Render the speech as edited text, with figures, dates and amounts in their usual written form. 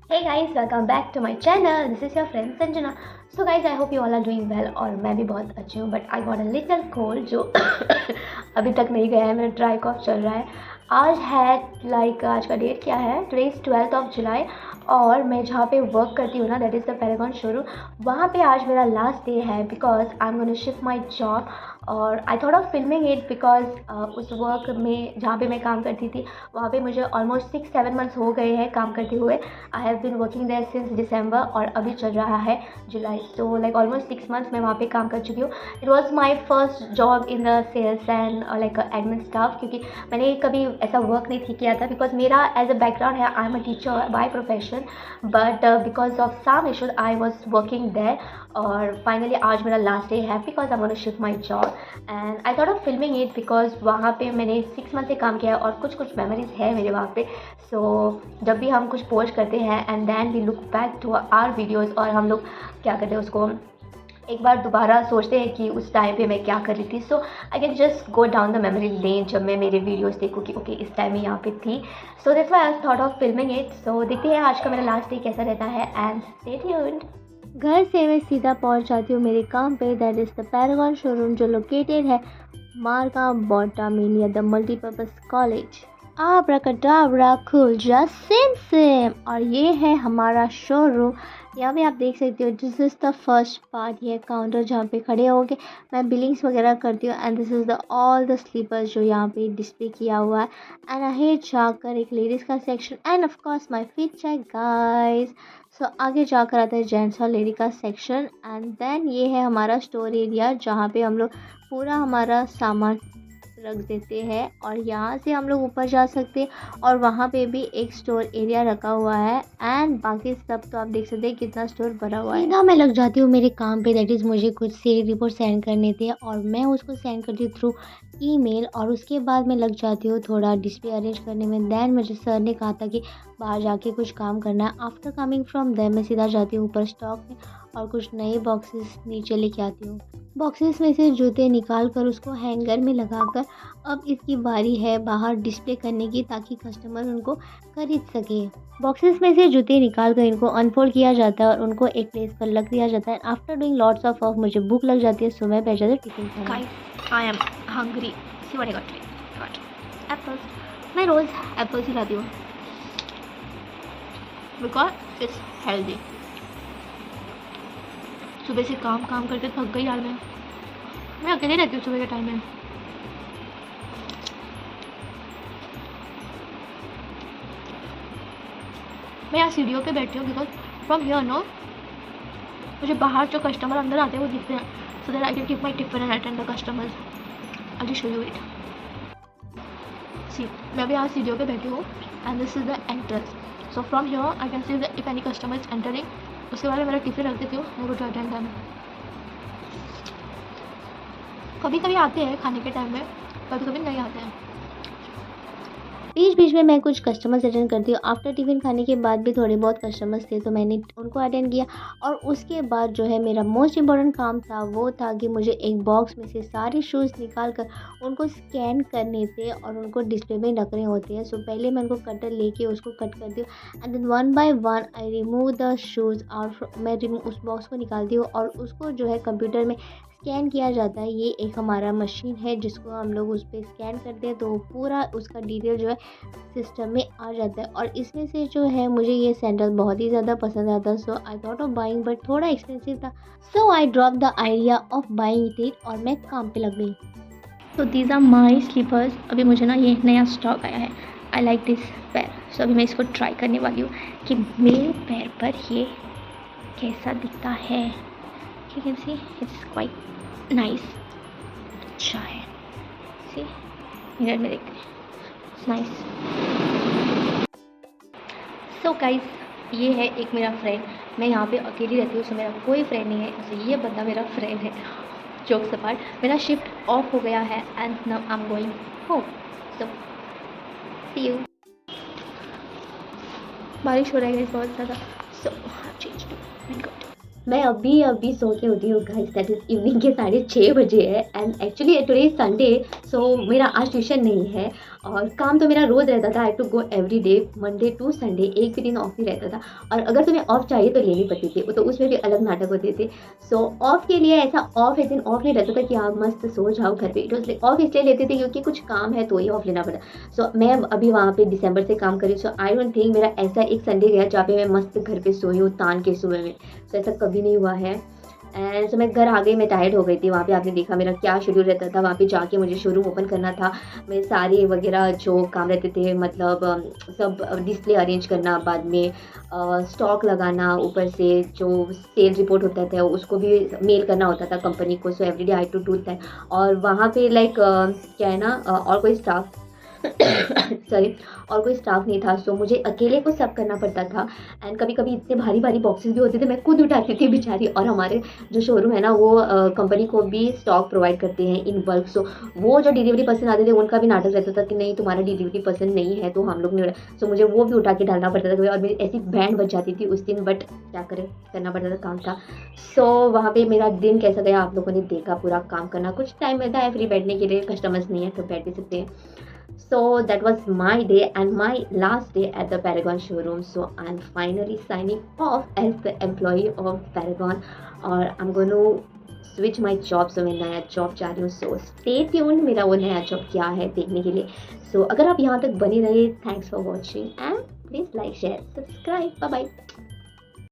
Hey guys, welcome back to my channel. This is your friend Sanjana. So guys, I hope you all are doing well और मैं भी बहुत अच्छी हूँ. But I got a little cold जो अभी तक नहीं गया है. मेरा ड्राई कॉफ चल रहा है. आज है आज का डेट क्या है? Today is 12th of July और मैं जहाँ पे वर्क करती हूँ ना, that is the Paragon showroom. वहाँ पे आज मेरा लास्ट डे है because I am gonna shift my job. और I thought of filming it because उस वर्क में जहाँ पे मैं काम करती थी वहाँ पे मुझे ऑलमोस्ट 6-7 मंथ्स हो गए हैं काम करते हुए. I have been working there since December और अभी चल रहा है जुलाई. सो लाइक ऑलमोस्ट 6 मंथ्स मैं वहाँ पे काम कर चुकी हूँ. It was my first job in the sales and like admin staff, क्योंकि मैंने कभी ऐसा वर्क नहीं किया था बिकॉज मेरा एज अ बैकग्राउंड है. I am a teacher by profession but because of some issues I was working there. और फाइनली आज मेरा लास्ट डे है because I want to shift my job and I thought of filming it because वहाँ पे मैंने 6 month से काम किया है और कुछ मेमोरीज है मेरे वहाँ पे. सो जब भी हम कुछ पोस्ट करते हैं and then we look back to our videos और हम लोग क्या करते हैं उसको एक बार दोबारा सोचते हैं कि उस टाइम पे मैं क्या कर रही थी. So I can just go down the memory lane जब मैं मेरे वीडियोस देखूँ कि ओके इस टाइम में यहाँ पे थी. So that's why I thought of filming it. So देखते हैं आज का मेरा लास्ट डे कैसा रहता है एंड स्टे ट्यून्ड. घर से मैं सीधा पहुंच जाती हूँ मेरे काम पे, that is the Paragon showroom जो लोकेटेड है मार्का बॉटामिलिया द मल्टीपर्पज़ कॉलेज. आब्राकडाब्रा खुल जा सेम सेम. और ये है हमारा शोरूम. यहाँ पे आप देख सकते हो this is the first part. ये काउंटर जहाँ पे खड़े होके मैं बिलिंग्स वगैरह करती हूँ and this is the all the slippers जो यहाँ पे डिस्प्ले किया हुआ है. एंड आगे जाकर एक लेडीज़ का section and of course my fit check guys. So आगे जाकर आता है जेंट्स और लेडी का सेक्शन एंड देन ये है हमारा स्टोर एरिया जहाँ पे हम लोग पूरा हमारा सामान रख देते हैं. और यहाँ से हम लोग ऊपर जा सकते हैं और वहाँ पे भी एक स्टोर एरिया रखा हुआ है एंड बाकी सब तो आप देख सकते हैं कितना स्टोर भरा हुआ है. सीधा मैं लग जाती हूँ मेरे काम पे, दैट इज़ मुझे कुछ सेल रिपोर्ट सेंड करने थे और मैं उसको सेंड करती हूँ थ्रू ईमेल. और उसके बाद मैं लग जाती हूँ थोड़ा डिस्प्ले अरेंज करने में. दैन मुझे सर ने कहा था कि बाहर जाके कुछ काम करना है. आफ्टर कमिंग फ्रॉम देयर मैं सीधा जाती हूँ ऊपर स्टॉक में और कुछ नए बॉक्सेस नीचे लेके आती हूँ. बॉक्सेस में से जूते निकाल कर उसको हैंगर में लगाकर अब इसकी बारी है बाहर डिस्प्ले करने की ताकि कस्टमर उनको खरीद सके. बॉक्सेस में से जूते निकाल कर इनको अनफोल्ड किया जाता है और उनको एक प्लेस पर रख दिया जाता है. After doing lots of work मुझे भूख लग जाती है, सो मैं बैठ जाती हूँ टिफिन खाने. Guys I am hungry. See what I got apples. मैं रोज़ एप्पल्स ही खाती हूँ बिकॉज इट्स हेल्दी. सुबह से काम करके थक गई यार. मैं अकेले रहती हूँ सुबह के टाइम में. मैं यहाँ सीढ़ियों पे बैठी हूँ बिकॉज फ्रॉम हियर नो मुझे बाहर जो कस्टमर अंदर आते हैं वो दिखते हैं. So that I can keep my tiffin and attend the customers. I just show you it. See मैं अभी यहाँ सीढ़ियों पे बैठी हूँ and this is the entrance. So from here I can see that if any customer is entering. उसके बाद मेरा टिफिन रख देती हूँ. मैं टू अटेंड दैम. कभी कभी आते हैं खाने के टाइम में, कभी कभी नहीं आते हैं. बीच में मैं कुछ कस्टमर्स अटेंड करती हूँ. आफ्टर टिफ़िन खाने के बाद भी थोड़े बहुत कस्टमर्स थे तो मैंने उनको अटेंड किया. और उसके बाद जो है मेरा मोस्ट इम्पॉर्टेंट काम था वो था कि मुझे एक बॉक्स में से सारे शूज़ निकाल कर उनको स्कैन करने थे और उनको डिस्प्ले में रखने होते हैं. सो पहले मैं उनको कटर लेके उसको कट करती हूँ and then one by one I remove the shoes. और मैं उस बॉक्स को निकालती हूँ और उसको जो है कंप्यूटर में स्कैन किया जाता है. ये एक हमारा मशीन है जिसको हम लोग उस पर स्कैन करते हैं तो पूरा उसका डिटेल जो है सिस्टम में आ जाता है. और इसमें से जो है मुझे ये सैंडल बहुत ही ज़्यादा पसंद आता. So I thought of buying but थोड़ा एक्सपेंसिव था. So I drop the idea of buying it और मैं काम पे लग गई. तो दीज आर माई स्लीपर्स. अभी मुझे ना ये नया स्टॉक आया है. आई लाइक दिस पैर. सो अभी मैं इसको ट्राई करने वाली हूँ कि मेरे पैर पर ये कैसा दिखता है. You can see it's quite nice. अच्छा है. सी मिरर में देखते हैं. It's nice. सो गाइस ये है एक मेरा फ्रेंड. मैं यहाँ पे अकेली रहती हूँ सो मेरा कोई फ्रेंड नहीं है. सो ये बंदा मेरा फ्रेंड है. जोक्स अपार्ट मेरा शिफ्ट ऑफ हो गया है and now I am going home. So see you. बारिश हो रही है बहुत ज़्यादा. So change to raincoat. मैं अभी सो के उठी हूँ गाइस, दैट इज़ इवनिंग के 6:30 बजे है and actually today is Sunday, so मेरा आज ट्यूशन नहीं है और काम तो मेरा रोज़ रहता था। I to go every day Monday to Sunday, एक भी दिन ऑफ नहीं रहता था और अगर तुम्हें ऑफ चाहिए तो लेनी पड़ती थी, तो उसमें भी अलग नाटक होते थे। सो ऑफ के लिए ऐसा ऑफ एक दिन ऑफ नहीं रहता था कि आप मस्त सो जाओ घर पे। इट वॉज लाइक ऑफ इसलिए लेते थे क्योंकि कुछ काम है तो ही ऑफ लेना पड़ा। सो मैं अभी वहाँ पे दिसंबर से काम कर रही हूँ, सो आई डोंट थिंक मेरा ऐसा एक संडे गया जहाँ पे मैं मस्त घर पे सोई हूँ तान के सुबह में। सो ऐसा कभी नहीं हुआ है। एंड सो मैं घर आ गई, मैं टायर्ड हो गई थी। वहाँ पे आपने देखा मेरा क्या शेड्यूल रहता था, वहाँ पे जाके मुझे शोरूम ओपन करना था। मैं सारे वगैरह जो काम रहते थे, मतलब सब डिस्प्ले अरेंज करना, बाद में स्टॉक लगाना, ऊपर से जो सेल रिपोर्ट होता था उसको भी मेल करना होता था कंपनी को। So everyday I to do that. और वहाँ पे लाइक क्या है ना, और कोई स्टाफ सॉरी, और कोई स्टाफ नहीं था, सो मुझे अकेले को सब करना पड़ता था। एंड कभी कभी इतने भारी भारी बॉक्सेस भी होते थे, मैं खुद उठाती थी बेचारी। और हमारे जो शोरूम है ना, वो कंपनी को भी स्टॉक प्रोवाइड करते हैं इन बल्क। सो वो जो डिलीवरी पर्सन आते थे उनका भी नाटक रहता था कि नहीं तुम्हारा डिलीवरी पर्सन नहीं है तो हम लोग नहीं। सो मुझे वो भी उठा के डालना पड़ता था और मेरी ऐसी बैंड बच जाती थी उस दिन, बट क्या करें, करना पड़ता था, काम था। सो वहाँ पे मेरा दिन कैसा गया आप लोगों ने देखा, पूरा काम करना। कुछ टाइम मिलता है फ्री बैठने के लिए, कस्टमर्स नहीं है तो बैठ भी सकते हैं। So that was my day and my last day at the Paragon showroom. So I'm finally signing off as the employee of Paragon, और I'm going to switch my job. So मैं नया जॉब जा रही हूँ, so stay tuned मेरा वो नया job क्या है देखने के लिए। So अगर आप यहाँ तक बने रहे, thanks for watching and please like, share, subscribe. Bye bye.